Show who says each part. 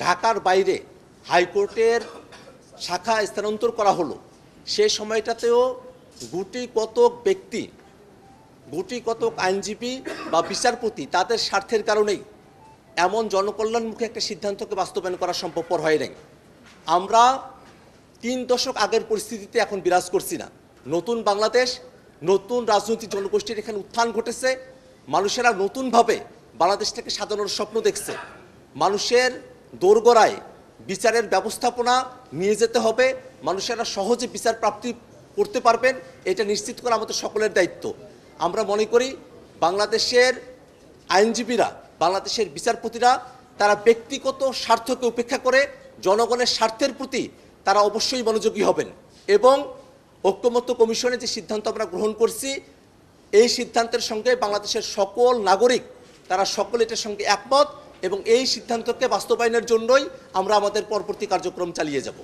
Speaker 1: ঢাকার বাইরে হাইকোর্টের শাখা স্থানান্তর করা হলো, সে সময়টাতেও গুটি কতক ব্যক্তি, গুটি কতক আইনজীবী বা বিচারপতি তাদের স্বার্থের কারণেই এমন জনকল্যাণমুখী একটা সিদ্ধান্তকে বাস্তবায়ন করা সম্ভবপর হয় নাই। আমরা 3 দশক আগের পরিস্থিতিতে এখন বিরাজ করছি না। নতুন বাংলাদেশ, নতুন রাজনৈতিক জনগোষ্ঠীর এখানে উত্থান ঘটেছে। মানুষেরা নতুনভাবে বাংলাদেশটাকে সাজানোর স্বপ্ন দেখছে। মানুষের দোরগোড়ায় বিচারের ব্যবস্থাপনা নিয়ে যেতে হবে, মানুষেরা সহজে বিচার প্রাপ্তি করতে পারবেন, এটা নিশ্চিত করা আমাদের সকলের দায়িত্ব। আমরা মনে করি বাংলাদেশের আইনজীবীরা, বাংলাদেশের বিচারপতিরা তারা ব্যক্তিগত স্বার্থকে উপেক্ষা করে জনগণের স্বার্থের প্রতি তারা অবশ্যই মনোযোগী হবেন এবং ঐক্যমত্য কমিশনে যে সিদ্ধান্ত আমরা গ্রহণ করছি, এই সিদ্ধান্তের সঙ্গে বাংলাদেশের সকল নাগরিক তারা সকলে এটার সঙ্গে একমত এবং এই সিদ্ধান্তকে বাস্তবায়নের জন্যই আমরা আমাদের পরবর্তী কার্যক্রম চালিয়ে যাব।